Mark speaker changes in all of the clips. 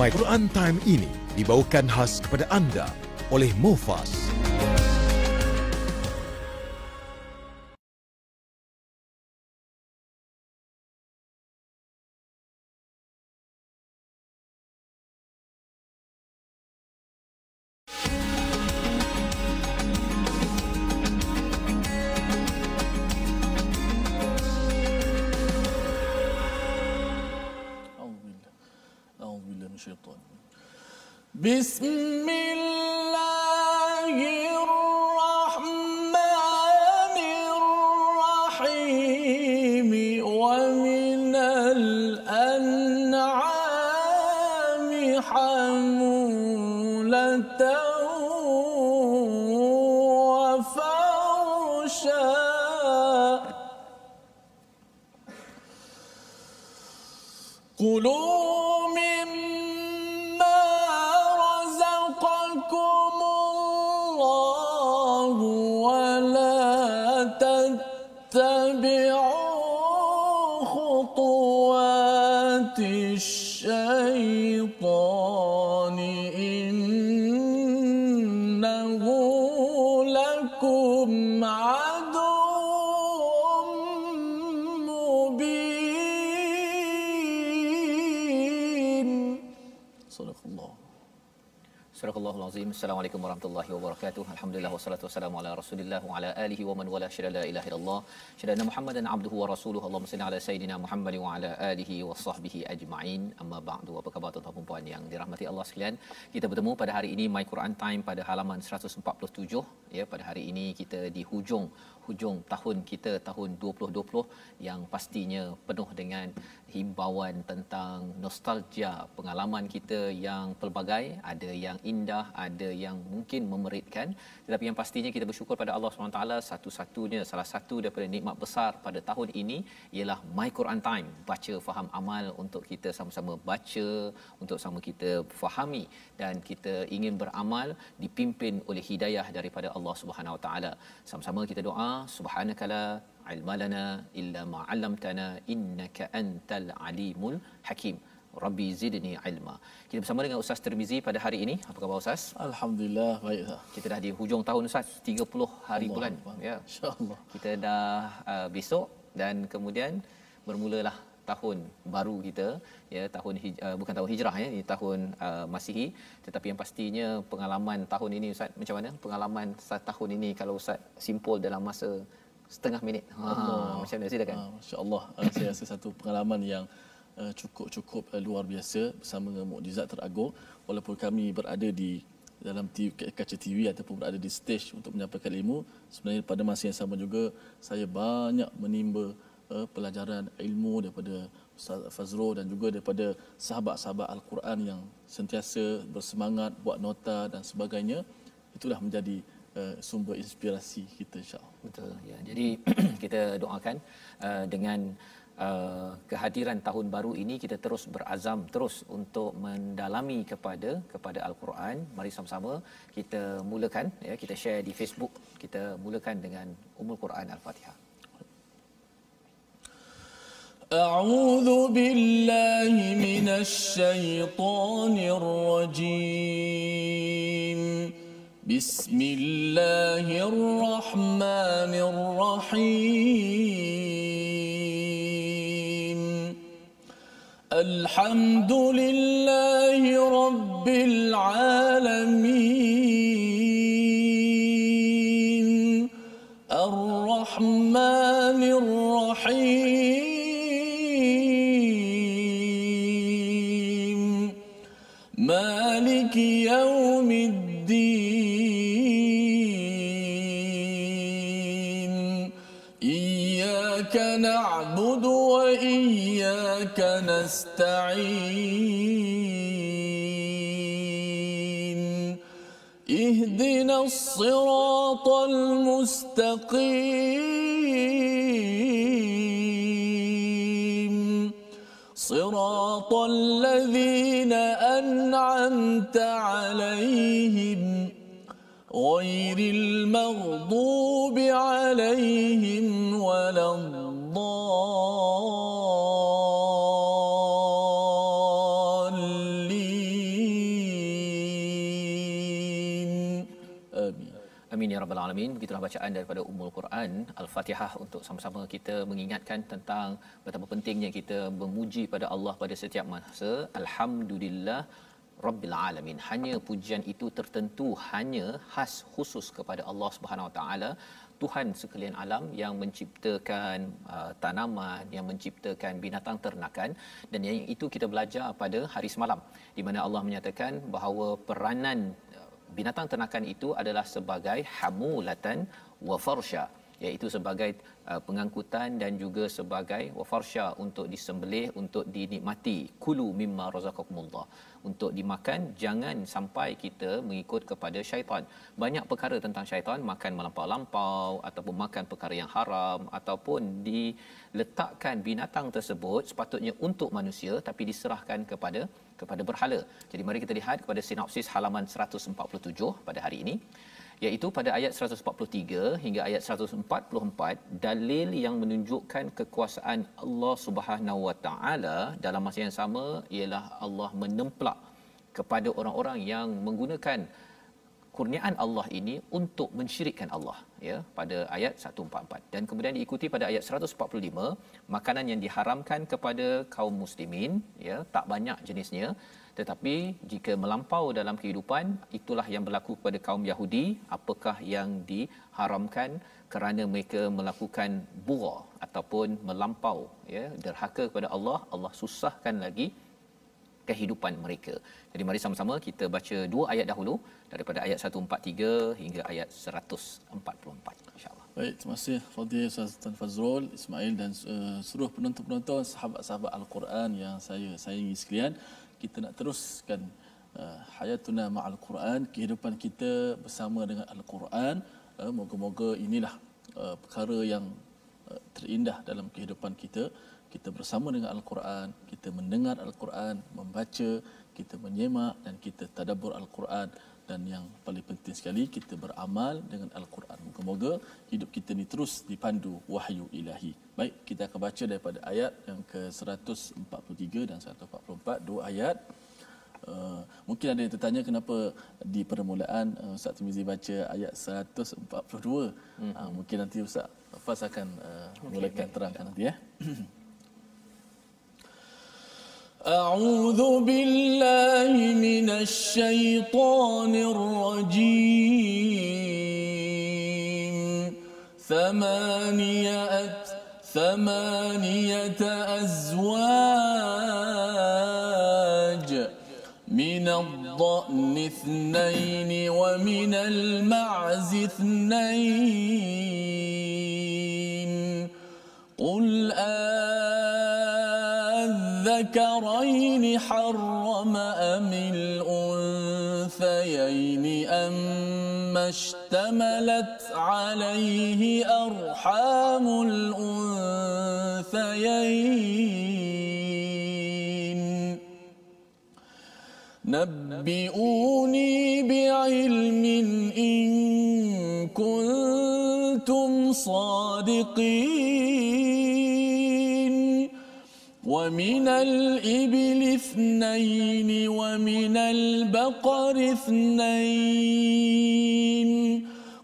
Speaker 1: My Quran Time ini dibawakan khas kepada anda oleh Mufas.
Speaker 2: بسم الله الرحمن الرحيم ومن الأنعام حمولة وفرشا كلوا الشيطان إنه لكم عدو مبين صدق الله.
Speaker 3: Surahul Azim. Assalamualaikum warahmatullahi wabarakatuh. Alhamdulillah wassalatu wassalamu ala Rasulillah wa ala alihi wa man wala syada la ilaha illallah. Syada Muhammadan abduhu wa rasuluhu. Allahumma salli ala sayidina Muhammad wa ala alihi wa sahbihi ajma'in. Amma ba'du. Apa khabar tuan-tuan dan puan yang dirahmati Allah sekalian? Kita bertemu pada hari ini My Quran Time pada halaman 147 ya. Pada hari ini kita di hujung tahun kita, tahun 2020 yang pastinya penuh dengan himbauan tentang nostalgia pengalaman kita yang pelbagai, ada yang indah, ada yang mungkin memeritkan, tetapi yang pastinya kita bersyukur pada Allah SWT. Salah satu daripada nikmat besar pada tahun ini ialah My Quran Time, baca faham amal, untuk kita sama-sama baca, untuk sama kita fahami dan kita ingin beramal dipimpin oleh hidayah daripada Allah Subhanahu Wa Taala. Sama-sama kita doa, subhanakala ilma lana illa ma 'allamtana innaka antal alimul hakim. Rabbi zidni ilma. Kita bersama dengan Ustaz Tirmizi pada hari ini. Apa khabar Ustaz?
Speaker 2: Alhamdulillah baik.
Speaker 3: Kita dah di hujung tahun Ustaz, 30 hari
Speaker 2: Allah
Speaker 3: bulan.
Speaker 2: Allah.
Speaker 3: Ya.
Speaker 2: Insya-Allah.
Speaker 3: Kita dah besok dan kemudian bermulalah tahun baru kita, ya, tahun bukan tahun hijrah ya, ini tahun Masihi, tetapi yang pastinya pengalaman tahun ini Ustaz, macam mana pengalaman tahun ini kalau Ustaz simpul dalam masa setengah minit? Macam mana, silakan.
Speaker 2: Masya-Allah. Saya rasa satu pengalaman yang cukup luar biasa bersama dengan mukjizat teragung. Walaupun kami berada di dalam kaca TV ataupun berada di stage untuk menyampaikan ilmu, sebenarnya pada masa yang sama juga saya banyak menimba pelajaran ilmu daripada Ustaz Fazrul dan juga daripada sahabat-sahabat Al-Quran yang sentiasa bersemangat buat nota dan sebagainya. Itulah menjadi sumber inspirasi kita, insya-Allah.
Speaker 3: Betul ya. Jadi kita doakan dengan kehadiran tahun baru ini kita terus berazam terus untuk mendalami kepada Al-Quran. Mari sama-sama kita mulakan ya, kita share di Facebook. Kita mulakan dengan Ummul Quran Al-Fatihah.
Speaker 2: A'udzu billahi minasy syaithanir rajim. Bismillahirrahmanirrahim. Alhamdulillahi rabbil alamin. Ar-Rahmanir Rahim. Maliki yaumiddin. Iyyaka na'budu wa iyyaka nasta'in. Ihdinas siratal mustaqim. Siratal ladzina an'amta 'alaihim ghairil maghdubi 'alaihim waladdallin.
Speaker 3: Amin ya rabbal alamin. Begitulah bacaan daripada Ummul Quran Al-Fatihah untuk sama-sama kita mengingatkan tentang betapa pentingnya kita memuji pada Allah pada setiap masa. Alhamdulillah Rabbil alamin. Hanya pujian itu tertentu, hanya khas khusus kepada Allah Subhanahu Wa Taala, Tuhan sekalian alam yang menciptakan tanaman, yang menciptakan binatang ternakan, dan yang itu kita belajar pada hari semalam di mana Allah menyatakan bahawa peranan binatang ternakan itu adalah sebagai hamulatan wa farsha, iaitu sebagai pengangkutan dan juga sebagai wafarsha untuk disembelih, untuk dinikmati. Kulu mimma razaqakumullah, untuk dimakan. Jangan sampai kita mengikut kepada syaitan. Banyak perkara tentang syaitan, makan melampau-lampau ataupun makan perkara yang haram, ataupun diletakkan binatang tersebut sepatutnya untuk manusia tapi diserahkan kepada berhala. Jadi mari kita lihat kepada sinopsis halaman 147 pada hari ini, iaitu pada ayat 143 hingga ayat 144, dalil yang menunjukkan kekuasaan Allah Subhanahu Wa Taala. Dalam masa yang sama ialah Allah menemplak kepada orang-orang yang menggunakan kurniaan Allah ini untuk mensyirikkan Allah, ya, pada ayat 144. Dan kemudian diikuti pada ayat 145, makanan yang diharamkan kepada kaum muslimin, ya, tak banyak jenisnya, tetapi jika melampau dalam kehidupan, itulah yang berlaku kepada kaum Yahudi. Apakah yang diharamkan kerana mereka melakukan bugha ataupun melampau, ya, derhaka kepada Allah, Allah susahkan lagi kehidupan mereka. Jadi mari sama-sama kita baca dua ayat dahulu daripada ayat 143 hingga ayat 144, insya-Allah.
Speaker 2: Baik, terima kasih Fadil Ustaz Tan Fazrul, Ismail dan seluruh penonton-penonton, sahabat-sahabat Al-Quran yang saya sayangi sekalian. Kita nak teruskan hayatuna ma'al Quran, kehidupan kita bersama dengan Al-Quran. Moga-moga inilah perkara yang terindah dalam kehidupan kita. Kita bersama dengan Al-Quran, kita mendengar Al-Quran, membaca, kita menyemak dan kita tadabbur Al-Quran, dan yang paling penting sekali kita beramal dengan Al-Quran. Moga-moga hidup kita ni terus dipandu wahyu ilahi. Baik, kita akan baca daripada ayat yang ke-143 dan 144, dua ayat. Mungkin ada yang tertanya kenapa di permulaan Ustaz Tirmizi baca ayat 142. Mungkin nanti Ustaz Faz akan mulakan terangkan nanti, ya. أعوذ بالله من الشيطان الرجيم ثمانية أزواج من الضأن اثنين ومن المعز اثنين قل الذكرين حرم أم الأنثيين أما اشتملت عليه أرحام الأنثيين نبئوني بعلم إن كنتم صادقين ومن الإبل اثنين ومن البقر اثنين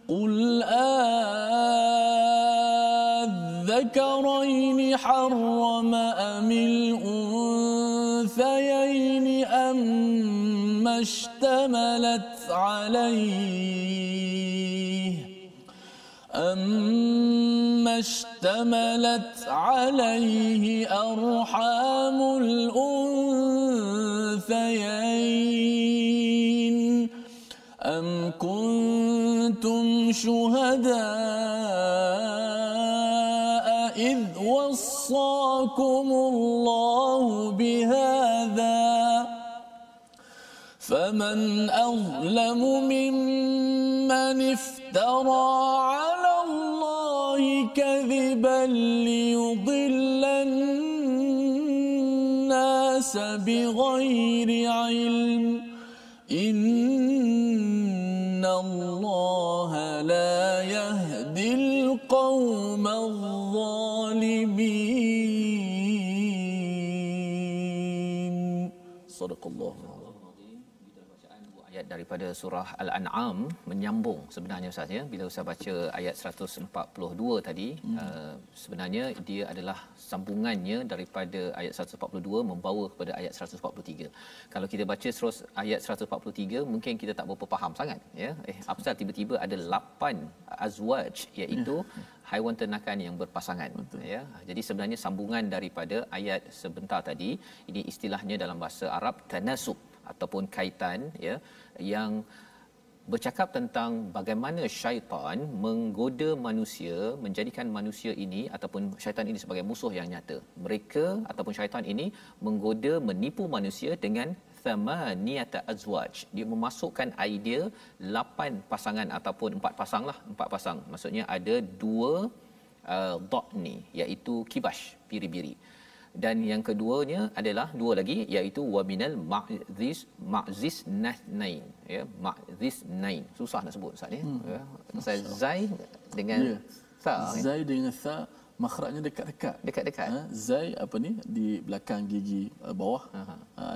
Speaker 2: قل الذكرين حرم أم الأنثيين أما اشتملت عليه أرحام الأنثيين أم كنتم شهداء إذ وصاكم الله بهذا فمن أظلم ممن افترى على الله كذبا ليضل الناس بغير علم إن الله لا يهدي القوم الظالمين. صدق الله.
Speaker 3: ayat daripada surah Al-An'am menyambung sebenarnya Ustaz ya. Bila Ustaz baca ayat 142 tadi, sebenarnya dia adalah sambungannya daripada ayat 142 membawa kepada ayat 143. Kalau kita baca terus ayat 143 mungkin kita tak berapa faham sangat ya. Apasal tiba-tiba ada 8 azwaj, iaitu haiwan ternakan yang berpasangan. Betul. Ya. Jadi sebenarnya sambungan daripada ayat sebentar tadi, ini istilahnya dalam bahasa Arab tanasub ataupun kaitan ya, yang bercakap tentang bagaimana syaitan menggoda manusia, menjadikan manusia ini ataupun syaitan ini sebagai musuh yang nyata. Mereka ataupun syaitan ini menggoda, menipu manusia dengan thamaniyata azwaj. Dia memasukkan idea 8 pasangan ataupun 4 pasang lah, 4 pasang. Maksudnya ada 2 dhani, iaitu kibash, biri-biri. Dan yang keduanya adalah 2 lagi, iaitu waminal ma'zis nain, ya, ma'zis nain. Susah nak sebut Ustaz ni ya. Saya zai dengan sa,
Speaker 2: zai dengan sa makhrajnya dekat-dekat. Zai apa ni di belakang gigi bawah.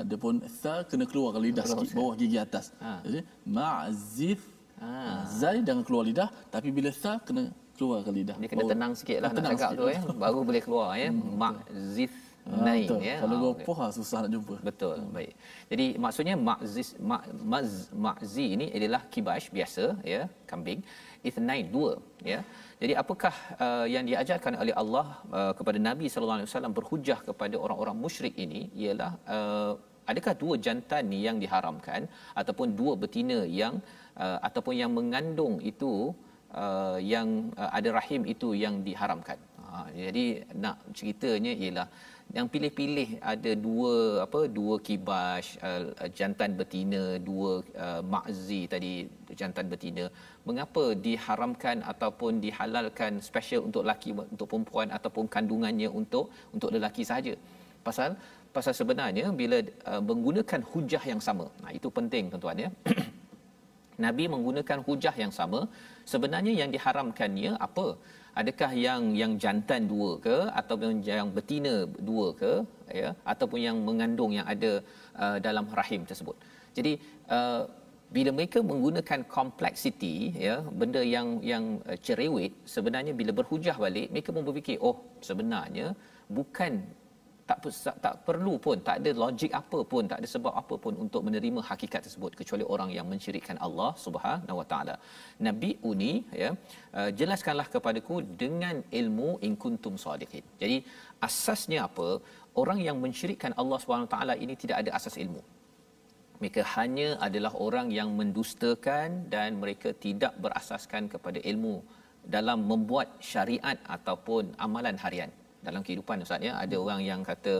Speaker 2: Dia pun sa kena keluar lidah sikit bawah gigi atas. Jadi ma'zif. Zai jangan keluar lidah, tapi bila sa kena keluar ke lidah.
Speaker 3: Dia kena tenang sikitlah nak cakap tu ya, baru boleh keluar ya. Ma'zif nain ya.
Speaker 2: Kalau gopoh susah nak jumpa.
Speaker 3: Betul. Baik. Jadi maksudnya ma'zi ini adalah kibash biasa ya, kambing. Ithnain 2 ya. Jadi apakah yang diajarkan oleh Allah kepada Nabi sallallahu alaihi wasallam berhujah kepada orang-orang musyrik ini ialah adakah 2 jantan ni yang diharamkan ataupun 2 betina yang ataupun yang mengandung itu yang ada rahim itu yang diharamkan. Jadi nak ceritanya ialah yang pilih-pilih ada 2 kibash jantan betina, 2 ma'zi tadi jantan betina. Mengapa diharamkan ataupun dihalalkan special untuk lelaki, untuk perempuan ataupun kandungannya untuk lelaki sahaja? Pasal sebenarnya bila menggunakan hujah yang sama. Itu penting tuan-tuan ya. Nabi menggunakan hujah yang sama. Sebenarnya yang diharamkannya apa? Adakah yang jantan 2 ke, ataupun yang betina 2 ke ya, ataupun yang mengandung yang ada dalam rahim tersebut. Jadi bila mereka menggunakan kompleksiti ya, benda yang cerewet, sebenarnya bila berhujah balik mereka pun berfikir sebenarnya bukan tak perlu pun, tak ada logik apa pun, tak ada sebab apa pun untuk menerima hakikat tersebut kecuali orang yang mensyirikkan Allah Subhanahu Wa Taala. Nabi uni ya, jelaskanlah kepadaku dengan ilmu in kuntum sadiqin. Jadi asasnya apa? Orang yang mensyirikkan Allah Subhanahu Wa Taala ini tidak ada asas ilmu. Mereka hanya adalah orang yang mendustakan dan mereka tidak berasaskan kepada ilmu dalam membuat syariat ataupun amalan harian. Dalam kehidupan Ustaz ya, ada orang yang kata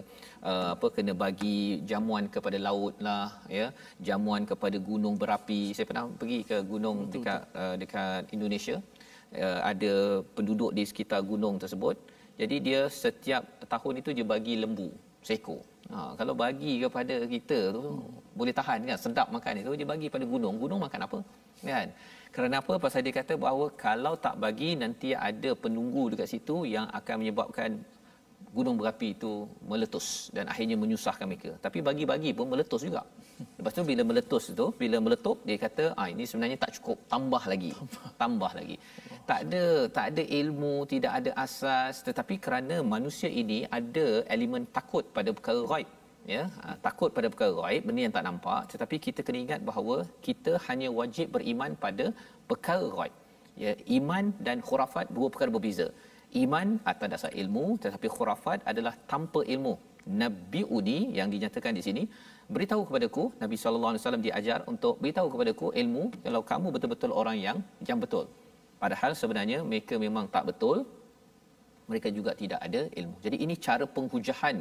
Speaker 3: kena bagi jamuan kepada laut lah ya, jamuan kepada gunung berapi. Saya pernah pergi ke gunung dekat Indonesia. Ada penduduk di sekitar gunung tersebut. Jadi dia setiap tahun itu dia bagi lembu seekor. Kalau bagi kepada kita tu boleh tahan kan, sedap makan itu, dia bagi pada gunung makan apa kan? Kerana apa? Pasal dia kata bahawa kalau tak bagi nanti ada penunggu dekat situ yang akan menyebabkan gunung berapi itu meletus dan akhirnya menyusahkan mereka. Tapi bagi-bagi pun meletus juga. Lepas tu bila meletus itu, bila meletup, dia kata ini sebenarnya tak cukup, tambah lagi. Tak ada ilmu, tidak ada asas, tetapi kerana manusia ini ada elemen takut pada perkara ghaib ya, takut pada perkara ghaib, benda yang tak nampak, tetapi kita kena ingat bahawa kita hanya wajib beriman pada perkara ghaib ya. Iman dan khurafat 2 perkara berbeza. Iman atas dasar ilmu, tetapi khurafat adalah tanpa ilmu. Nabi uni yang dinyatakan di sini, beritahu kepadaku, Nabi SAW diajar untuk beritahu kepadaku ilmu kalau kamu betul-betul orang yang betul. Padahal sebenarnya mereka memang tak betul, mereka juga tidak ada ilmu. Jadi ini cara penghujahan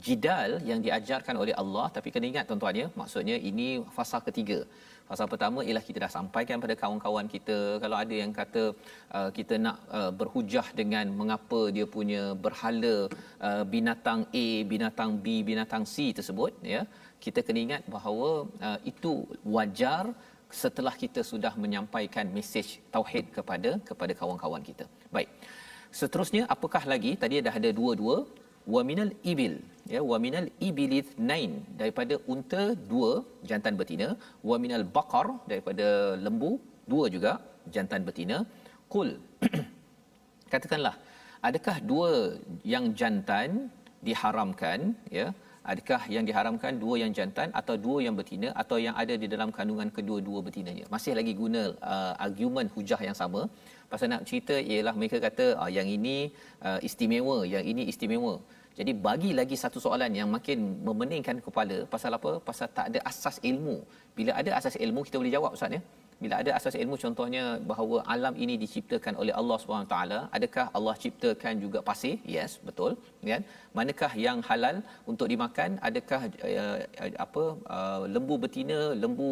Speaker 3: jidal yang diajarkan oleh Allah, tapi kena ingat tuan-tuan ya, maksudnya ini fasa ketiga. Fasa pertama ialah kita dah sampaikan pada kawan-kawan kita. Kalau ada yang kata kita nak berhujah dengan mengapa dia punya berhala binatang A, binatang B, binatang C tersebut ya, kita kena ingat bahawa itu wajar setelah kita sudah menyampaikan mesej tauhid kepada kawan-kawan kita. Baik. Seterusnya apakah lagi? Tadi dah ada 2 wa minal ibil, ya, wa minal ibilith nain, daripada unta dua jantan betina, wa minal baqar, daripada lembu dua juga jantan betina. Qul katakanlah, adakah dua yang jantan diharamkan, ya, adakah yang diharamkan dua yang jantan atau dua yang betina atau yang ada di dalam kandungan kedua-dua betinanya? Masih lagi guna argument hujah yang sama. Pasal nak cerita ialah mereka kata yang ini istimewa, yang ini istimewa. Jadi bagi lagi satu soalan yang makin memeningkan kepala. Pasal apa? Pasal tak ada asas ilmu. Bila ada asas ilmu kita boleh jawab, Ustaz, ya. Bila ada asas ilmu, contohnya bahawa alam ini diciptakan oleh Allah SWT, adakah Allah ciptakan juga pasir? Yes, betul, kan? Manakah yang halal untuk dimakan? Adakah lembu betina, lembu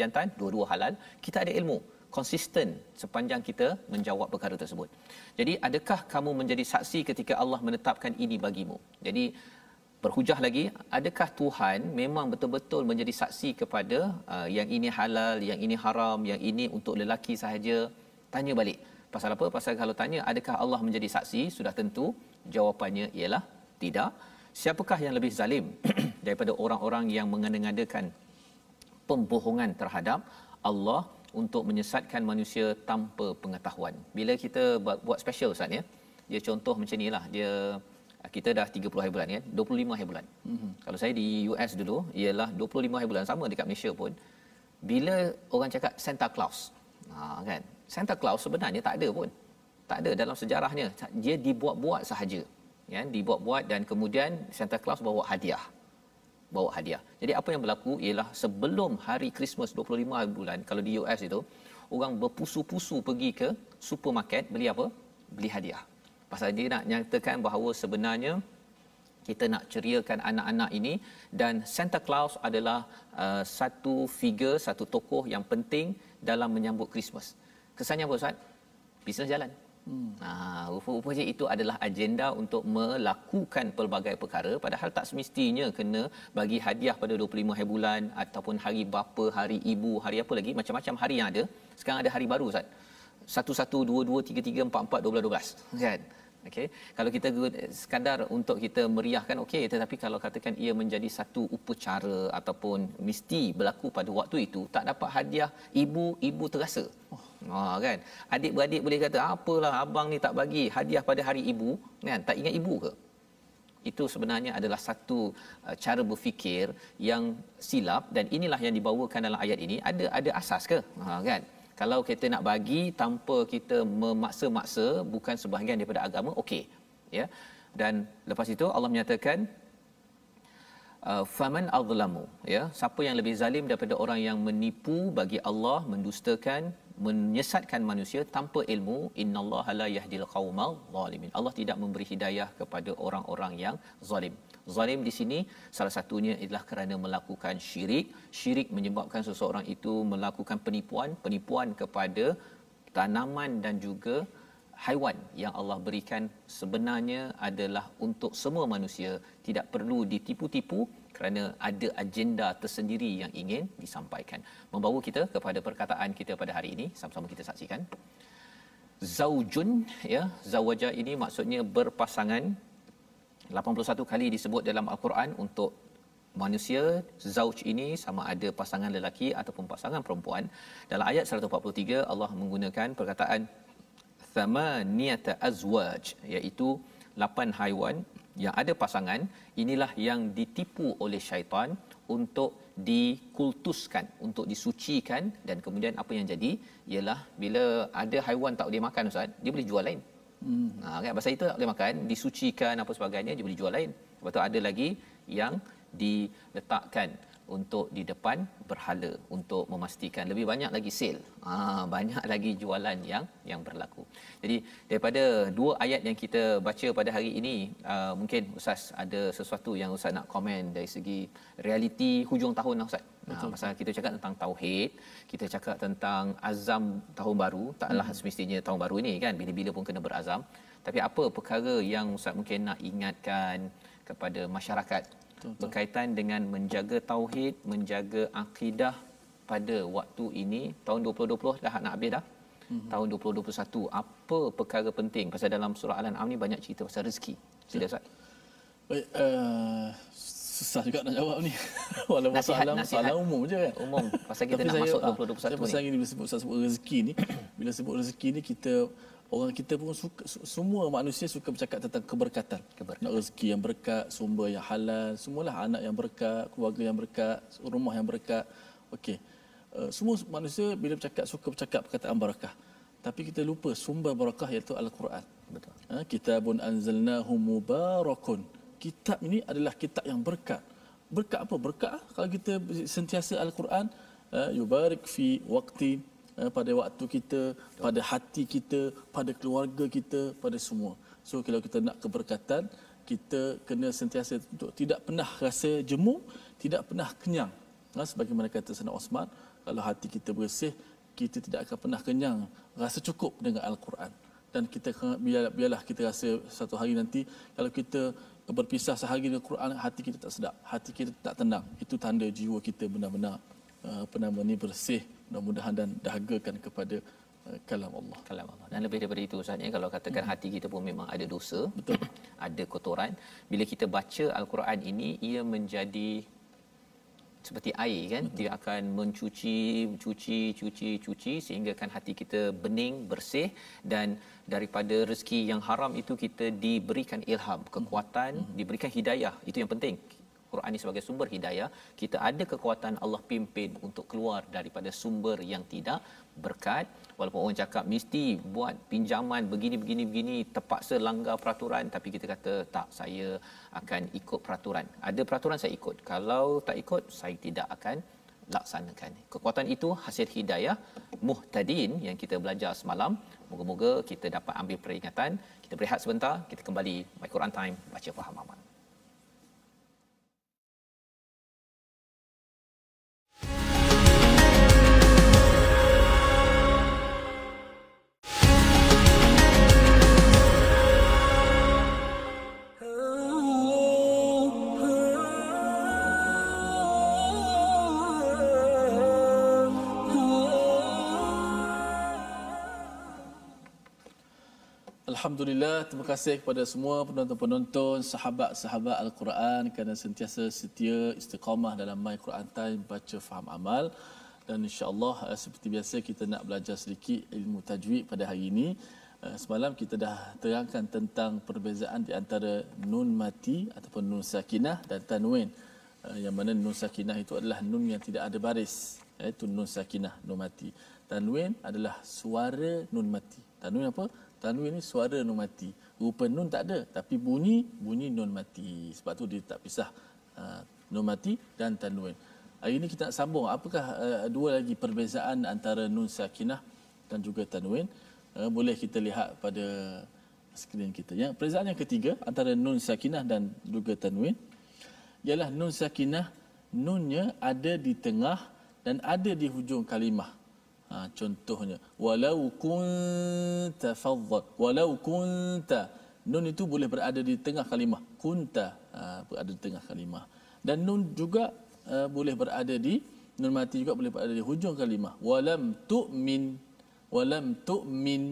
Speaker 3: jantan, dua-dua halal? Kita ada ilmu konsisten sepanjang kita menjawab perkara tersebut. Jadi adakah kamu menjadi saksi ketika Allah menetapkan ini bagimu? Jadi berhujah lagi, adakah Tuhan memang betul-betul menjadi saksi kepada yang ini halal, yang ini haram, yang ini untuk lelaki sahaja? Tanya balik. Pasal apa? Pasal kalau tanya adakah Allah menjadi saksi, sudah tentu jawapannya ialah tidak. Siapakah yang lebih zalim daripada orang-orang yang mengada-ngadakan pembohongan terhadap Allah untuk menyesatkan manusia tanpa pengetahuan? Bila kita buat special, Ustaz, ya, dia contoh macam inilah, dia kita dah 30 hari bulan, kan, 25 hari bulan. Kalau saya di US dulu ialah 25 hari bulan, sama dekat Malaysia pun. Bila orang cakap Santa Claus, kan, Santa Claus sebenarnya tak ada pun, tak ada dalam sejarahnya, dia dibuat-buat sahaja, kan, dibuat-buat, dan kemudian Santa Claus bawa hadiah. Jadi apa yang berlaku ialah sebelum hari Christmas 25 hari bulan, kalau di US itu orang berpusu-pusu pergi ke supermarket beli apa? Beli hadiah. Pasal dia nak nyatakan bahawa sebenarnya kita nak ceriakan anak-anak ini, dan Santa Claus adalah satu figure, satu tokoh yang penting dalam menyambut Christmas. Kesannya apa, Ustaz? Bisnes jalan. Rupa-rupanya itu adalah agenda untuk melakukan pelbagai perkara, padahal tak semestinya kena bagi hadiah pada 25 hari bulan ataupun hari bapa, hari ibu, hari apa lagi, macam-macam hari yang ada. Sekarang ada hari baru, Ustaz. 1, 2, 2, 3, 3, 4, 4, 12, 12, kan? Okey, kalau kita sekadar untuk kita meriahkan, okey, tetapi kalau katakan ia menjadi satu upacara ataupun mesti berlaku pada waktu itu, tak dapat hadiah, ibu terasa. Kan? Adik-beradik boleh kata, apalah abang ni tak bagi hadiah pada hari ibu, kan? Tak ingat ibu ke? Itu sebenarnya adalah satu cara berfikir yang silap, dan inilah yang dibawakan dalam ayat ini. Ada asas ke? Kan? Kalau kita nak bagi tanpa kita memaksa-maksa, bukan sebahagian daripada agama, okey, ya. Dan lepas itu Allah menyatakan faman azlamu, ya, siapa yang lebih zalim daripada orang yang menipu bagi Allah, mendustakan, menyesatkan manusia tanpa ilmu. Innallaha la yahdil qaumal zalimin. Allah tidak memberi hidayah kepada orang-orang yang zalim. Zalim di sini salah satunya adalah kerana melakukan syirik. Syirik menyebabkan seseorang itu melakukan penipuan kepada tanaman dan juga haiwan yang Allah berikan sebenarnya adalah untuk semua manusia, tidak perlu ditipu-tipu kerana ada agenda tersendiri yang ingin disampaikan. Membawa kita kepada perkataan kita pada hari ini, sama-sama kita saksikan. Zaujun, ya, zawaja ini maksudnya berpasangan. 81 kali disebut dalam Al-Quran untuk manusia. Zauj ini sama ada pasangan lelaki ataupun pasangan perempuan. Dalam ayat 143 Allah menggunakan perkataan thamaniyata azwaj, iaitu 8 haiwan yang ada pasangan. Inilah yang ditipu oleh syaitan untuk dikultuskan, untuk disucikan, dan kemudian apa yang jadi ialah bila ada haiwan tak boleh makan, Ustaz, dia boleh jual lain. Kan, pasal itu tak boleh makan, disucikan apa sebagainya, dia boleh jual lain. Lepas tu ada lagi yang diletakkan untuk di depan berhala untuk memastikan lebih banyak lagi sale, banyak lagi jualan yang berlaku. Jadi daripada dua ayat yang kita baca pada hari ini, mungkin Ustaz ada sesuatu yang Ustaz nak komen dari segi realiti hujung tahun, Ustaz. Pasal kita cakap tentang tauhid, kita cakap tentang azam tahun baru. Taklah semestinya tahun baru ini, kan, bila-bila pun kena berazam. Tapi apa perkara yang Ustaz mungkin nak ingatkan kepada masyarakat berkaitan dengan menjaga tauhid, menjaga akidah pada waktu ini? Tahun 2020 dah nak habis dah. Tahun 2021, apa perkara penting? Pasal dalam surah Al-An'am ni banyak cerita pasal rezeki. Sila, Ustaz.
Speaker 2: Baik, susah juga nak jawab ni. Walau
Speaker 3: Nasihat
Speaker 2: soalan umum je kan.
Speaker 3: umum pasal kita
Speaker 2: Tapi
Speaker 3: nak masuk 2021 ni.
Speaker 2: Pasal ini bila sebut rezeki ni, bila sebut rezeki ni orang kita pun suka, semua manusia suka bercakap tentang keberkatan. Nak rezeki yang berkat, sumber yang halal, semualah, anak yang berkat, keluarga yang berkat, rumah yang berkat. Okey. Semua manusia bila suka bercakap perkataan barakah. Tapi kita lupa sumber barakah iaitu Al-Quran.
Speaker 3: Betul.
Speaker 2: Kitabun anzalnahu mubarakun. Kitab ini adalah kitab yang berkat. Berkat apa? Berkat kalau kita sentiasa Al-Quran, yubarik fi waqti, pada waktu kita, pada hati kita, pada keluarga kita, pada semua. So kalau kita nak keberkatan, kita kena sentiasa untuk tidak pernah rasa jemu, tidak pernah kenyang. Sebagaimana kata Sayyidina Osman, kalau hati kita bersih, kita tidak akan pernah kenyang, rasa cukup dengan Al-Quran. Dan kita biarlah kita rasa satu hari nanti kalau kita berpisah sehari dengan Quran, hati kita tak sedap, hati kita tak tenang. Itu tanda jiwa kita benar-benar bersih, mudah-mudahan, dan dahagakan kepada kalam Allah.
Speaker 3: Dan lebih daripada itu Ustaz, kalau katakan hati kita pun memang ada dosa,
Speaker 2: betul,
Speaker 3: ada kotoran, bila kita baca Al-Quran ini, ia menjadi seperti air kan, dia akan mencuci sehingga kan hati kita bening, bersih, dan daripada rezeki yang haram itu kita diberikan ilham, kekuatan, diberikan hidayah. Itu yang penting. Quran ini sebagai sumber hidayah, kita ada kekuatan, Allah pimpin untuk keluar daripada sumber yang tidak berkat. Walaupun orang cakap mesti buat pinjaman begini, terpaksa langgar peraturan, tapi kita kata tak, saya akan ikut peraturan. Ada peraturan saya ikut, kalau tak ikut saya tidak akan laksanakan. Kekuatan itu hasil hidayah muhtadin yang kita belajar semalam. Moga-moga kita dapat ambil peringatan. Kita berehat sebentar, kita kembali My Quran Time, baca faham amal.
Speaker 2: Alhamdulillah, terima kasih kepada semua penonton-penonton, sahabat-sahabat Al-Quran kerana sentiasa setia istiqamah dalam My Quran Time, baca faham amal. Dan insya-Allah seperti biasa kita nak belajar sedikit ilmu tajwid pada hari ini. Semalam kita dah terangkan tentang perbezaan di antara nun mati ataupun nun sakinah dan tanwin. Yang mana nun sakinah itu adalah nun yang tidak ada baris, iaitu nun sakinah, nun mati. Tanwin adalah suara nun mati. Tanwin apa? Tanwin ni suara nun mati. Rupa nun tak ada, tapi bunyi nun mati. Sebab tu dia tak pisah nun mati dan tanwin. Hari ini kita nak sambung apakah dua lagi perbezaan antara nun sakinah dan juga tanwin. Boleh kita lihat pada skrin kita. Yang perbezaan yang ketiga antara nun sakinah dan juga tanwin ialah nun sakinah, nunnya ada di tengah dan ada di hujung kalimah. Contohnya walau kunta fadhal, walau kunta, nun itu boleh berada di tengah kalimah, kunta berada di tengah kalimah, dan nun juga boleh berada di, nun mati juga boleh berada di hujung kalimah. Walam tu'min,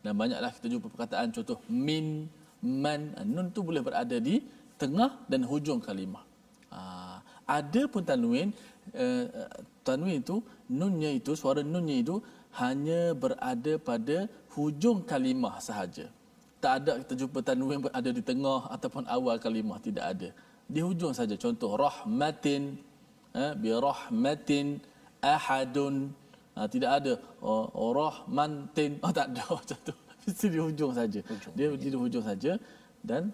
Speaker 2: dan banyaklah kita jumpa perkataan contoh min, man, nun tu boleh berada di tengah dan hujung kalimah. Ada pun tanwin, tanwin itu nunnya itu, suara nunnya itu hanya berada pada hujung kalimah sahaja. Tak ada kita jumpa tanwin berada di tengah ataupun awal kalimah, tidak ada. Di hujung saja. Contoh rahmatin, bi rahmatin ahadun, tidak ada rahmantin, tak ada macam tu. Mesti di hujung saja. Dia di hujung saja dan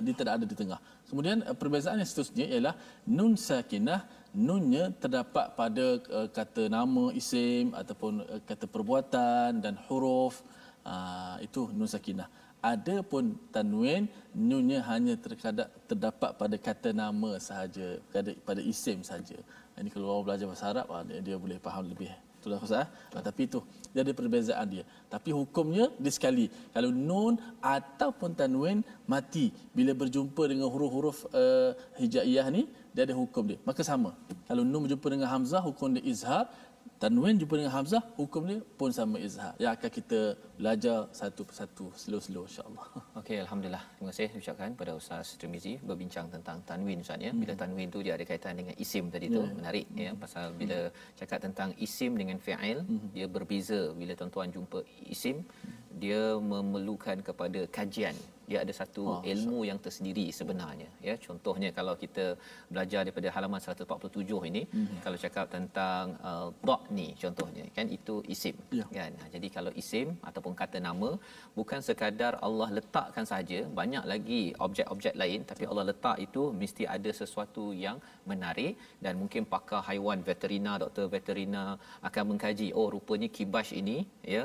Speaker 2: dia tidak ada di tengah. Kemudian perbezaan yang seterusnya ialah nun sakinah, nunnya terdapat pada kata nama, isim ataupun kata perbuatan dan huruf. Itu nun sakinah. Adapun tanwin, nunnya hanya terdapat pada kata nama sahaja, pada isim saja. Ini kalau orang belajar bahasa Arab, dia boleh faham lebih. Itulah Ustaz. Tapi itu dia ada perbezaan dia. Tapi hukumnya dia sekali. Kalau nun ataupun tanwin mati bila berjumpa dengan huruf-huruf hijaiyah ni, dia ada hukum dia. Maka sama. Kalau nun berjumpa dengan hamzah, hukum dia izhar. Tanwin jumpa dengan hamzah, hukum dia pun sama izhar. Yang akan kita belajar satu persatu, slow-slow insya-Allah.
Speaker 3: Okey, alhamdulillah. Terima kasih ucapkan pada Ustaz Tirmizi berbincang tentang tanwin Ustaz ya. Bila tanwin tu dia ada kaitan dengan isim tadi tu, menarik ya, pasal bila cakap tentang isim dengan fi'il, dia berbeza bila tuan-tuan jumpa isim, dia memerlukan kepada kajian. Dia ada satu ilmu yang tersendiri sebenarnya ya. Contohnya kalau kita belajar daripada halaman 147 ini, kalau cakap tentang ni contohnya kan, itu isim kan. Jadi kalau isim ataupun kata nama bukan sekadar Allah letakkan saja, banyak lagi objek-objek lain, tapi Allah letak itu mesti ada sesuatu yang menarik, dan mungkin pakar haiwan veterina, doktor veterina akan mengkaji, oh rupanya kibash ini ya,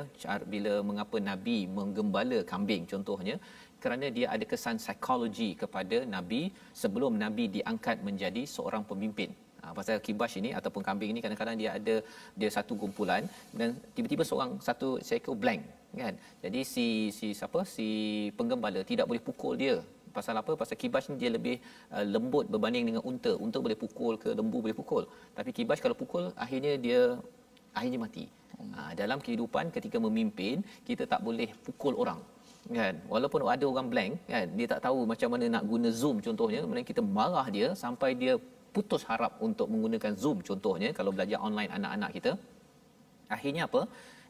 Speaker 3: bila mengapa Nabi menggembala kambing contohnya, kerana dia ada kesan psikologi kepada Nabi sebelum Nabi diangkat menjadi seorang pemimpin. Pasal kibash ini ataupun kambing ini kadang-kadang dia satu kumpulan dan tiba-tiba satu seekor blank kan. Jadi si penggembala tidak boleh pukul dia. Pasal apa? Pasal kibash ni dia lebih lembut berbanding dengan unta. Unta boleh pukul ke lembu boleh pukul. Tapi kibash kalau pukul akhirnya mati. Dalam kehidupan ketika memimpin, kita tak boleh pukul orang. Kan, walaupun ada orang blank kan, dia tak tahu macam mana nak guna zoom contohnya, kemudian kita marah dia sampai dia putus harap untuk menggunakan zoom contohnya kalau belajar online anak-anak kita, akhirnya apa,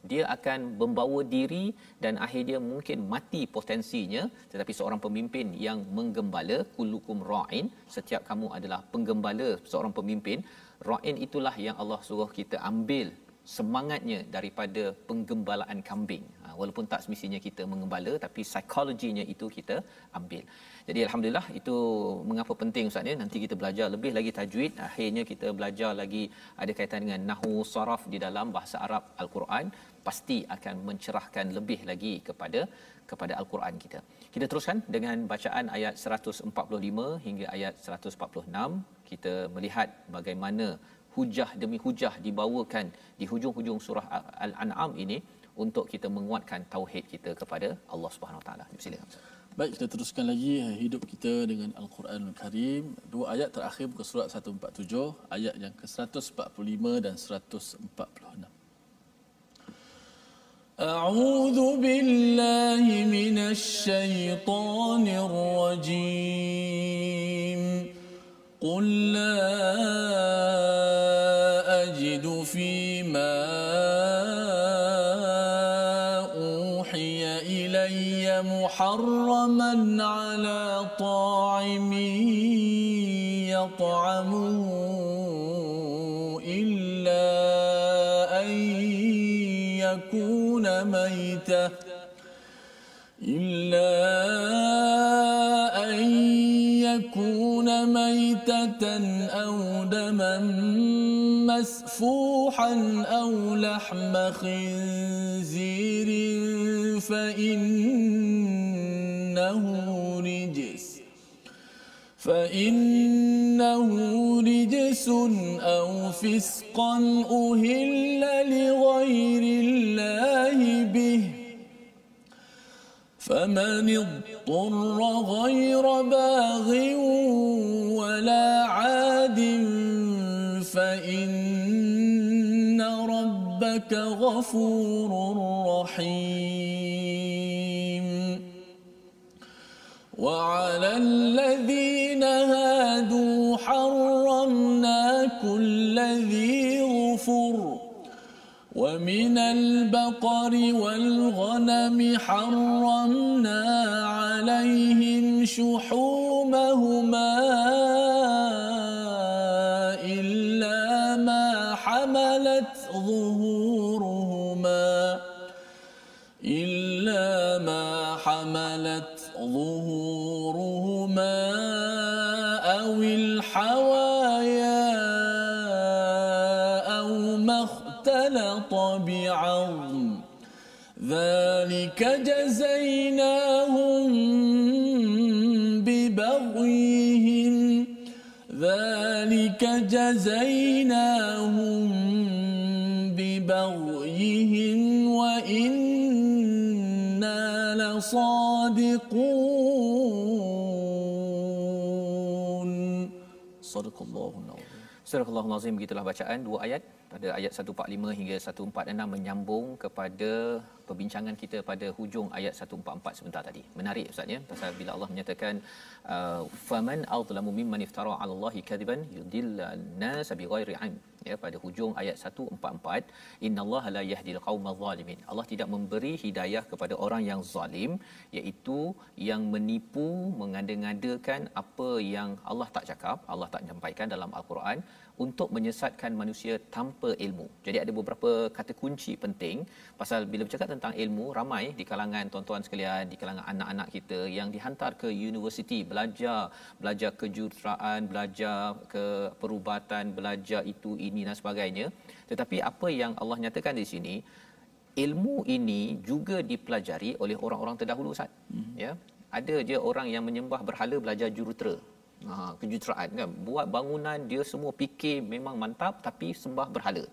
Speaker 3: dia akan membawa diri dan akhirnya mungkin mati potensinya. Tetapi seorang pemimpin yang menggembala, kullukum ra'in, setiap kamu adalah penggembala, seorang pemimpin. Ra'in itulah yang Allah suruh kita ambil semangatnya daripada penggembalaan kambing. Walaupun tak semestinya kita mengembala, tapi psikologinya itu kita ambil. Jadi alhamdulillah, itu mengapa penting Ustaz ya. Nanti kita belajar lebih lagi tajwid, akhirnya kita belajar lagi ada kaitan dengan nahwu saraf di dalam bahasa Arab Al-Quran, pasti akan mencerahkan lebih lagi kepada Al-Quran kita. Kita teruskan dengan bacaan ayat 145 hingga ayat 146. Kita melihat bagaimana hujah demi hujah dibawakan di hujung-hujung surah Al-An'am ini untuk kita menguatkan tauhid kita kepada Allah Subhanahu Wa Taala. Silakan.
Speaker 2: Baik, kita teruskan lagi hidup kita dengan Al-Quranul Karim. Dua ayat terakhir muka surat 147, ayat yang ke-145 dan 146. A'udzu billahi minasy syaithanir rajim. Qul la ajidu fima محرما على طاعم يطعمه إلا أن يكون ميتة أو دما مسفوحا أو لحم خنزير فإنه رجس أو فسقا أهل لغير الله به فمن اضطر غير باغ ولا عاد فإن ربك غفور رحيم. وعلى الذين هادوا حرمنا كل ذي ظفر ومن البقر والغنم حرمنا عليهم شحومهما إلا ما حملت ظهورهما أو الحوايا أو ما اختلط بعظم ذلك جزيناهم ببغيهم وإنا لصادقون. Sadaqallahul azim.
Speaker 3: Surah Al-Azim, begitulah bacaan dua ayat pada ayat 145 hingga 146 menyambung kepada perbincangan kita pada hujung ayat 144 sebentar tadi. Menarik ustaz ya, pasal bila Allah menyatakan faman adlamu mimman iftara 'ala Allahi kadiban yudillan nas bighairi 'ilm, ya, pada hujung ayat 144, innallaha la yahdil qaumadh zalimin. Allah tidak memberi hidayah kepada orang yang zalim, iaitu yang menipu, mengada-ngadakan apa yang Allah tak cakap, Allah tak nyampaikan dalam Al-Quran, untuk menyesatkan manusia tanpa ilmu. Jadi ada beberapa kata kunci penting, pasal bila bercakap tentang ilmu, ramai di kalangan tuan-tuan sekalian, di kalangan anak-anak kita yang dihantar ke universiti belajar kejuruteraan, belajar ke perubatan, belajar itu ini dan sebagainya. Tetapi apa yang Allah nyatakan di sini, ilmu ini juga dipelajari oleh orang-orang terdahulu Ustaz. Ya, ada je orang yang menyembah berhala belajar jurutera. Kejuruteraan kan, buat bangunan dia semua fikir memang mantap tapi sembah berhala.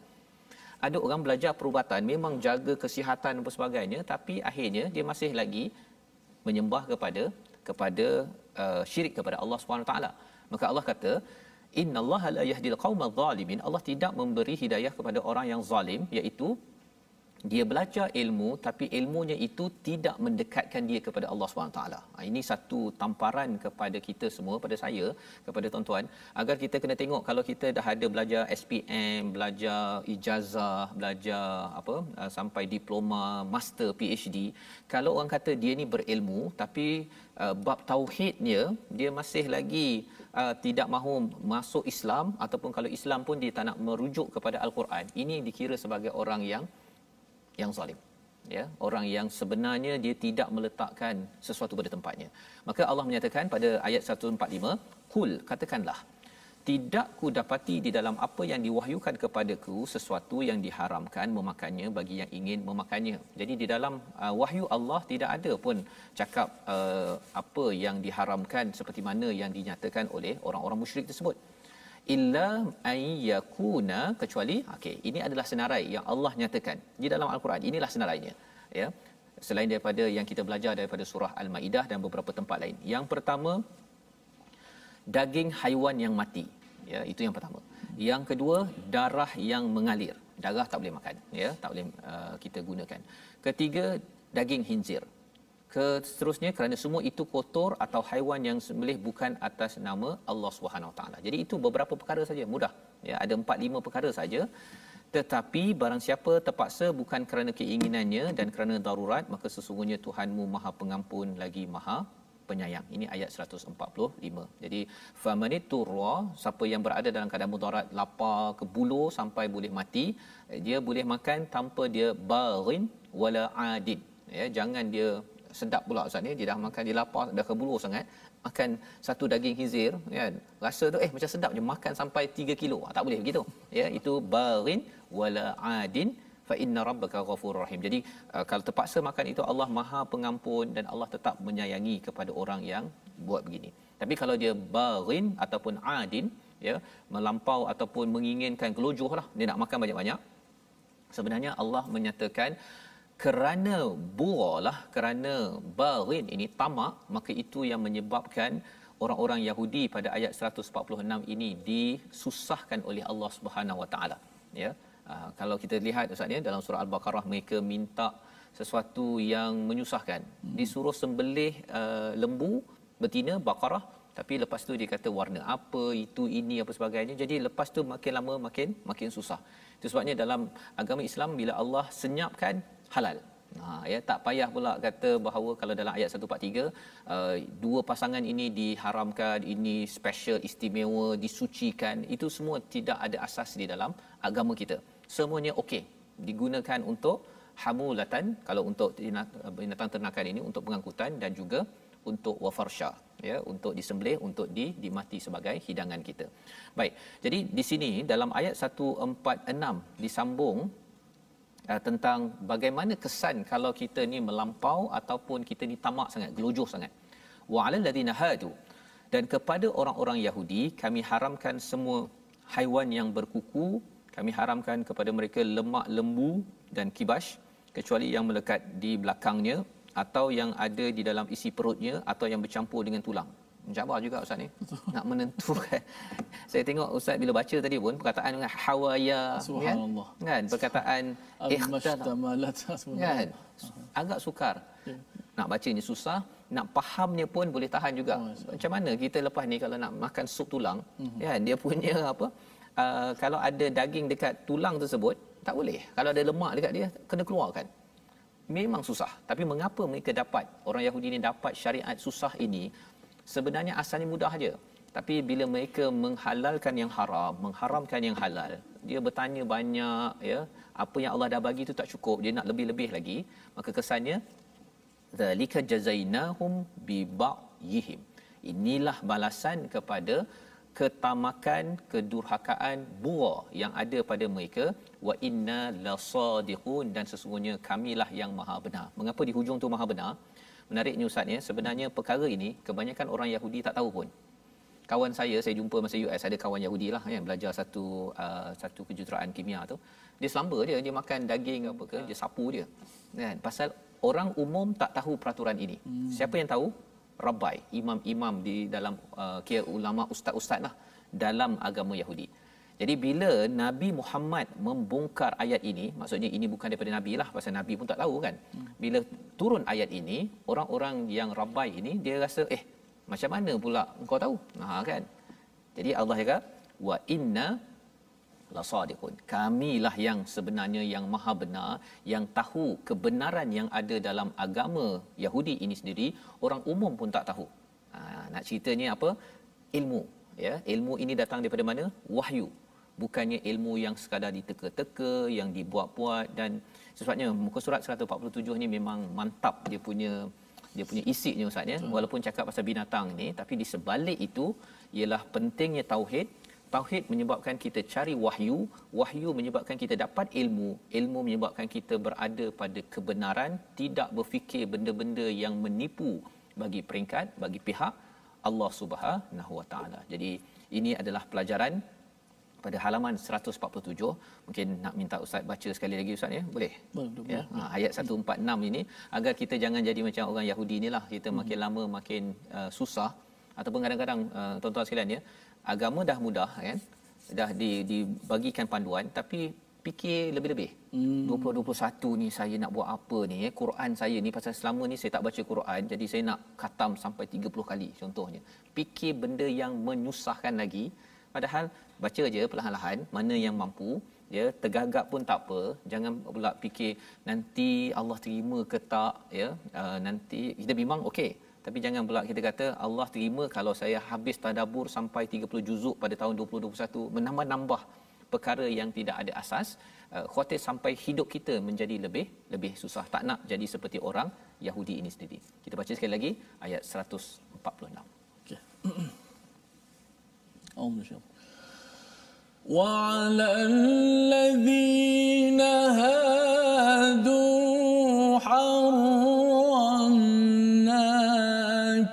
Speaker 3: Ada orang belajar perubatan memang jaga kesihatan dan sebagainya, tapi akhirnya dia masih lagi menyembah kepada syirik kepada Allah SWT. Maka Allah kata innallaha la yahdil qaumadh zalimin, Allah tidak memberi hidayah kepada orang yang zalim, iaitu dia belajar ilmu tapi ilmunya itu tidak mendekatkan dia kepada Allah SWT. Ini satu tamparan kepada kita semua, pada saya, kepada tuan-tuan, agar kita kena tengok kalau kita dah ada belajar SPM, belajar ijazah, belajar sampai diploma, master, PhD, kalau orang kata dia ni berilmu tapi bab tauhidnya dia masih lagi tidak mahu masuk Islam, ataupun kalau Islam pun dia tak nak merujuk kepada Al-Quran, ini dikira sebagai orang yang zalim, ya, orang yang sebenarnya dia tidak meletakkan sesuatu pada tempatnya. Maka Allah menyatakan pada ayat 145, qul, katakanlah, tidak ku dapati di dalam apa yang diwahyukan kepadaku sesuatu yang diharamkan memakannya bagi yang ingin memakannya. Jadi di dalam wahyu Allah tidak ada pun cakap apa yang diharamkan seperti mana yang dinyatakan oleh orang-orang musyrik tersebut. Illa ayyakuna, kecuali ini adalah senarai yang Allah nyatakan di dalam Al-Quran. Inilah senarainya, ya, selain daripada yang kita belajar daripada surah Al-Maidah dan beberapa tempat lain. Yang pertama, daging haiwan yang mati, ya, itu yang pertama. Yang kedua, darah yang mengalir. Darah tak boleh makan, ya, tak boleh kita gunakan. Ketiga, daging khinzir. Seterusnya, kerana semua itu kotor atau haiwan yang sembelih bukan atas nama Allah Subhanahu Taala. Jadi itu beberapa perkara saja, mudah, ya, ada 4-5 perkara saja. Tetapi barang siapa terpaksa bukan kerana keinginannya dan kerana darurat, maka sesungguhnya Tuhanmu Maha Pengampun lagi Maha Penyayang. Ini ayat 145. Jadi famaniturra, siapa yang berada dalam keadaan mudarat, lapar ke buluh sampai boleh mati, dia boleh makan tanpa dia baghin wala adin, ya, jangan dia sedap pula Ustaz ni, dia dah makan, dia lapar, dah kebuluh sangat, makan satu daging khinzir, kan, rasa tu macam sedap je, makan sampai 3 kilo, tak boleh begitu, ya. Itu baghin wala adin fa inna rabbaka ghafurur rahim. Jadi kalau terpaksa makan itu, Allah Maha Pengampun dan Allah tetap menyayangi kepada orang yang buat begini. Tapi kalau dia baghin ataupun adin, ya, melampau ataupun menginginkan gelojohlah, dia nak makan banyak-banyak, sebenarnya Allah menyatakan kerana buralah, kerana baghin ini tamak, maka itu yang menyebabkan orang-orang Yahudi pada ayat 146 ini disusahkan oleh Allah Subhanahu Wa Taala, ya. Kalau kita lihat Ustaz, dalam surah Al-Baqarah mereka minta sesuatu yang menyusahkan, disuruh sembelih lembu betina Baqarah, tapi lepas tu dia kata warna apa, itu ini apa sebagainya. Jadi lepas tu makin lama makin susah. Itu sebabnya dalam agama Islam bila Allah senyapkan, halal. Ya, tak payah pula kata bahawa kalau dalam ayat 143 dua pasangan ini diharamkan, ini special, istimewa, disucikan, itu semua tidak ada asas di dalam agama kita. Semuanya okey, digunakan untuk hamulatan, kalau untuk binatang ternakan ini untuk pengangkutan, dan juga untuk wafarsha, ya, untuk disembelih, untuk dimati sebagai hidangan kita. Baik, jadi di sini dalam ayat 146 disambung tentang bagaimana kesan kalau kita ni melampau ataupun kita ni tamak sangat, gelojoh sangat. Wa 'alal ladzina hadu, dan kepada orang-orang Yahudi kami haramkan semua haiwan yang berkuku, kami haramkan kepada mereka lemak lembu dan kibas, kecuali yang melekat di belakangnya atau yang ada di dalam isi perutnya atau yang bercampur dengan tulang. mencabar juga ustaz ni. Nak menentukan. Saya tengok ustaz bila baca tadi pun perkataan hawaya
Speaker 2: Subhanallah.
Speaker 3: kan perkataan
Speaker 2: Al-mashtamalat
Speaker 3: kan agak sukar. Nak bacanya susah, nak fahamnya pun boleh tahan juga. Macam mana kita lepas ni kalau nak makan sup tulang kan dia punya apa kalau ada daging dekat tulang tersebut tak boleh. Kalau ada lemak dekat dia kena keluarkan. Memang susah. Tapi mengapa mereka dapat, orang Yahudi ni dapat syariat susah ini? Sebenarnya asalnya mudah aja. Tapi bila mereka menghalalkan yang haram, mengharamkan yang halal, dia bertanya banyak, ya, apa yang Allah dah bagi itu tak cukup, dia nak lebih-lebih lagi. Maka kesannya zalika jazainahum bi ba'yihim. Inilah balasan kepada ketamakan, kedurhakaan, bua yang ada pada mereka. Wa inna lasadiqun, dan sesungguhnya kamilah yang maha benar. Mengapa di hujung tu maha benar? Menariknya ustaz ya, sebenarnya perkara ini kebanyakan orang Yahudi tak tahu pun. Kawan saya jumpa masa US, ada kawan Yahudi lah yang belajar satu kejuruteraan kimia tu. Dia selamba dia makan daging apa ke, dia sapu dia. Kan? Pasal orang umum tak tahu peraturan ini. Siapa yang tahu? Rabbai, imam-imam di dalam kira ulama, ustaz-ustaz lah dalam agama Yahudi. Jadi bila Nabi Muhammad membongkar ayat ini, maksudnya ini bukan daripada Nabi lah, pasal Nabi pun tak tahu kan. Bila turun ayat ini, orang-orang yang Rabbai ini dia rasa macam mana pula engkau tahu? Kan. Jadi Allah kata wa inna lasadiqun. Kamilah yang sebenarnya yang maha benar, yang tahu kebenaran yang ada dalam agama Yahudi ini sendiri, orang umum pun tak tahu. Nak ceritanya apa? Ilmu, ya. Ilmu ini datang daripada mana? Wahyu. Bukannya ilmu yang sekadar diteka-teka, yang dibuat-buat. Dan sebabnya muka surat 147 ni memang mantap dia punya isinya ustaz ya. Walaupun cakap pasal binatang ni, tapi di sebalik itu ialah pentingnya tauhid. Tauhid menyebabkan kita cari wahyu, wahyu menyebabkan kita dapat ilmu, ilmu menyebabkan kita berada pada kebenaran, tidak berfikir benda-benda yang menipu bagi peringkat, bagi pihak Allah Subhanahu Wa Taala. Jadi ini adalah pelajaran pada halaman 147. Mungkin nak minta ustaz baca sekali lagi ustaz ya, boleh?
Speaker 2: Boleh.
Speaker 3: Ya, ayat 146 ini agar kita jangan jadi macam orang Yahudi inilah, kita makin lama makin susah, ataupun kadang-kadang tuan-tuan sekalian ya, agama dah mudah kan, dah dibagikan panduan, tapi fikir lebih-lebih. 2021 ni saya nak buat apa ni? Quran saya ni, pasal selama ni saya tak baca Quran, jadi saya nak khatam sampai 30 kali contohnya. Fikir benda yang menyusahkan lagi, padahal baca je perlahan-lahan, mana yang mampu, ya, tergagap pun tak apa. Jangan pula fikir nanti Allah terima ke tak, ya. Nanti kita memang okey, tapi jangan pula kita kata Allah terima kalau saya habis tadabbur sampai 30 juzuk pada tahun 2021, menambah-nambah perkara yang tidak ada asas. Khawatir sampai hidup kita menjadi lebih susah. Tak nak jadi seperti orang Yahudi ini sendiri. Kita baca sekali lagi ayat 146.
Speaker 2: Okey. وعلى الذين هادوا حرمنا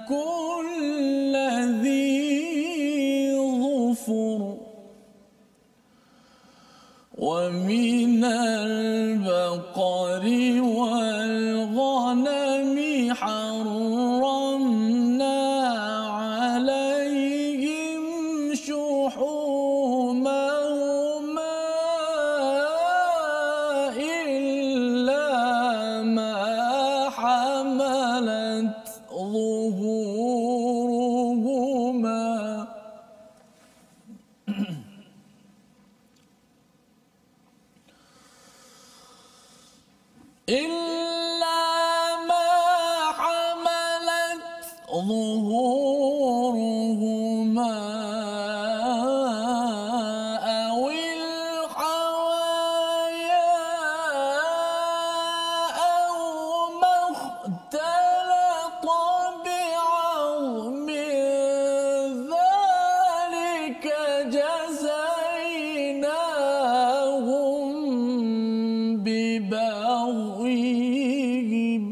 Speaker 2: كل ذي ظفر ومن البقر والغنم حرمنا عليهم شحومهما إلا ما حملت ظهورهما إلا ما حملت ظهورهما أو الحوايا أو ما اختلط بعظم ذلك جزيناهم ببغيهم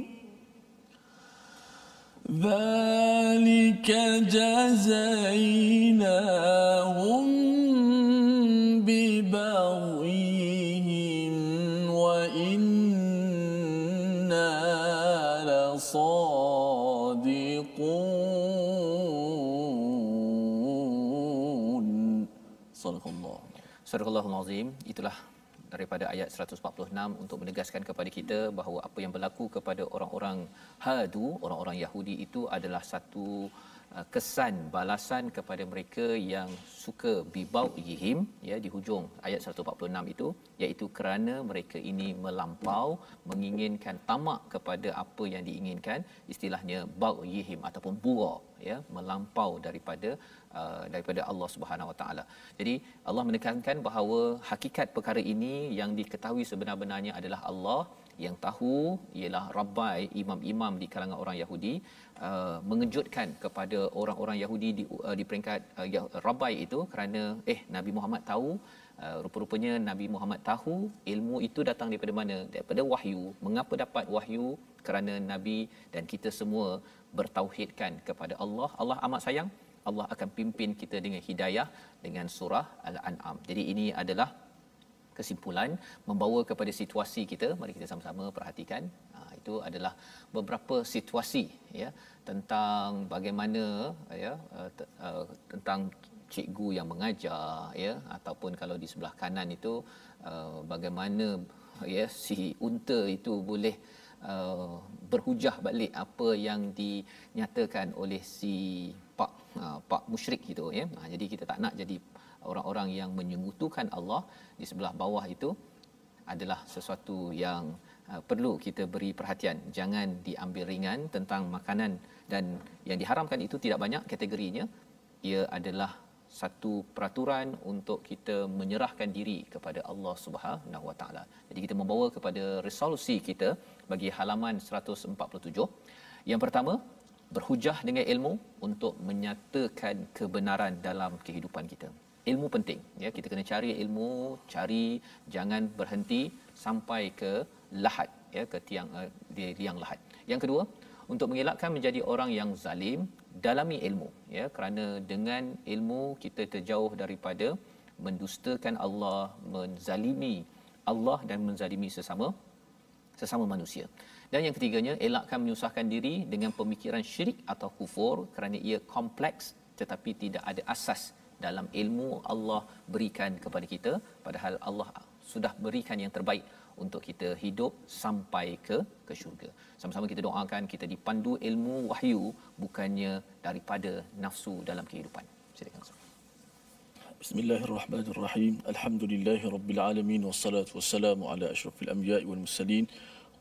Speaker 2: ذلك جزيناهم ببغيهم وإنا لصادقون
Speaker 3: Surahul Azim, itulah daripada ayat 146 untuk menegaskan kepada kita bahawa apa yang berlaku kepada orang-orang Hadu, orang-orang Yahudi itu adalah satu kesan balasan kepada mereka yang suka bibau yihim, ya, di hujung ayat 146 itu, iaitu kerana mereka ini melampau menginginkan tamak kepada apa yang diinginkan, istilahnya bau yihim ataupun bura, ya, melampau daripada Allah Subhanahu Wa Taala. Jadi Allah menekankan bahawa hakikat perkara ini yang diketahui sebenar-benarnya adalah Allah, yang tahu ialah Rabbai, imam-imam di kalangan orang Yahudi, mengejutkan kepada orang-orang Yahudi di peringkat Rabbai itu kerana Nabi Muhammad tahu, rupa-rupanya Nabi Muhammad tahu ilmu itu datang daripada mana? Daripada wahyu. Mengapa dapat wahyu? Kerana Nabi dan kita semua bertauhidkan kepada Allah. Allah amat sayang, Allah akan pimpin kita dengan hidayah dengan surah Al-An'am. Jadi ini adalah kesimpulan membawa kepada situasi kita. Mari kita sama-sama perhatikan. Itu adalah beberapa situasi, ya, tentang bagaimana, ya, tentang cikgu yang mengajar, ya, ataupun kalau di sebelah kanan itu bagaimana, ya, si unta itu boleh berhujah balik apa yang dinyatakan oleh si pak musyrik itu, ya. Jadi kita tak nak jadi orang-orang yang menyekutukan Allah. Di sebelah bawah itu adalah sesuatu yang perlu kita beri perhatian. Jangan diambil ringan tentang makanan, dan yang diharamkan itu tidak banyak kategorinya. Ia adalah satu peraturan untuk kita menyerahkan diri kepada Allah Subhanahu Wa Taala. Jadi kita membawa kepada resolusi kita bagi halaman 147. Yang pertama, berhujah dengan ilmu untuk menyatakan kebenaran dalam kehidupan kita. Ilmu penting, ya, kita kena cari ilmu, jangan berhenti sampai ke lahat, ya, ke tiang di liang lahat. Yang kedua, untuk mengelakkan menjadi orang yang zalim, dalami ilmu, ya, kerana dengan ilmu kita terjauh daripada mendustakan Allah, menzalimi Allah dan menzalimi sesama manusia. Dan yang ketiganya, elakkan menyusahkan diri dengan pemikiran syirik atau kufur kerana ia kompleks tetapi tidak ada asas dalam ilmu Allah berikan kepada kita, padahal Allah sudah berikan yang terbaik untuk kita hidup sampai ke syurga. Sama-sama kita doakan kita dipandu ilmu wahyu, bukannya daripada nafsu dalam kehidupan. Silakan Ustaz.
Speaker 2: Bismillahirrahmanirrahim. Alhamdulillahirabbil alamin, wassalatu wassalamu ala asyrafil anbiya'i wal mursalin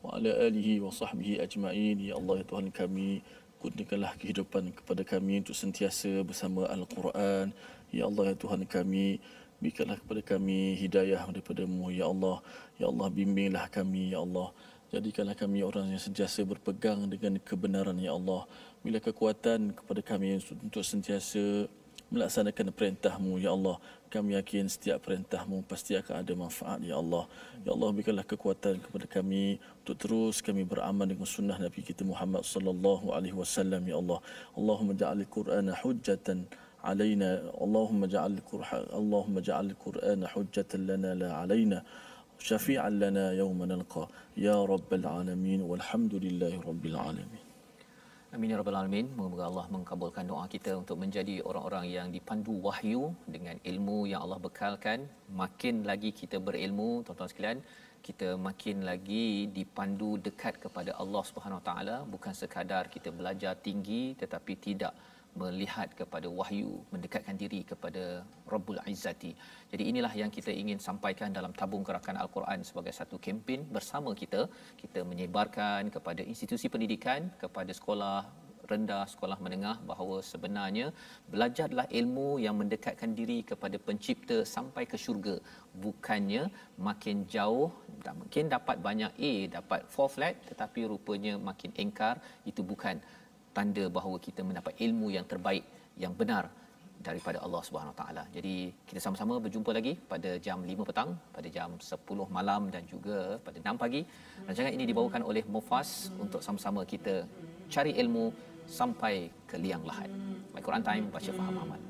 Speaker 2: wa ala alihi wa sahbihi ajma'in. Ya Allah, ya Tuhan kami, kurniakanlah kehidupan kepada kami untuk sentiasa bersama Al-Quran. Ya Allah, ya Tuhan kami, berikanlah kepada kami hidayah daripada-Mu, ya Allah. Ya Allah, bimbinglah kami, ya Allah. Jadikanlah kami orang yang sentiasa berpegang dengan kebenaran, ya Allah. Bila kekuatan kepada kami untuk sentiasa melaksanakan perintah-Mu, ya Allah. Kami yakin setiap perintah-Mu pasti akan ada manfaat, ya Allah. Ya Allah, berikanlah kekuatan kepada kami untuk terus kami beramal dengan sunnah Nabi kita Muhammad sallallahu alaihi wasallam, ya Allah. Allahumma ja'al al-Qur'ana hujjatan علينا اللهم اجعل القرآن حجة لنا لا علينا شفيعا لنا يوم نلقى يا رب العالمين والحمد لله رب العالمين.
Speaker 3: Amin ya rabbal alamin. Moga Allah mengabulkan doa kita untuk menjadi orang-orang yang dipandu wahyu dengan ilmu yang Allah bekalkan. Makin lagi kita berilmu, tuan-tuan sekalian, kita makin lagi dipandu dekat kepada Allah Subhanahu Wa Taala, bukan sekadar kita belajar tinggi tetapi tidak melihat kepada wahyu, mendekatkan diri kepada Rabbul Izzati. Jadi inilah yang kita ingin sampaikan dalam tabung gerakan Al-Quran sebagai satu kempen bersama kita menyebarkan kepada institusi pendidikan, kepada sekolah rendah, sekolah menengah, bahawa sebenarnya belajarlah ilmu yang mendekatkan diri kepada pencipta sampai ke syurga, bukannya makin jauh, mungkin dapat banyak A, dapat 4 flat, tetapi rupanya makin engkar. Itu bukan tanda bahawa kita mendapat ilmu yang terbaik, yang benar daripada Allah Subhanahu Wa Taala. Jadi kita sama-sama berjumpa lagi pada jam 5 petang, pada jam 10 malam dan juga pada 6 pagi. Rancangan ini dibawakan oleh Mufas untuk sama-sama kita cari ilmu sampai ke liang lahat. Al-Quran Time, baca faham amal.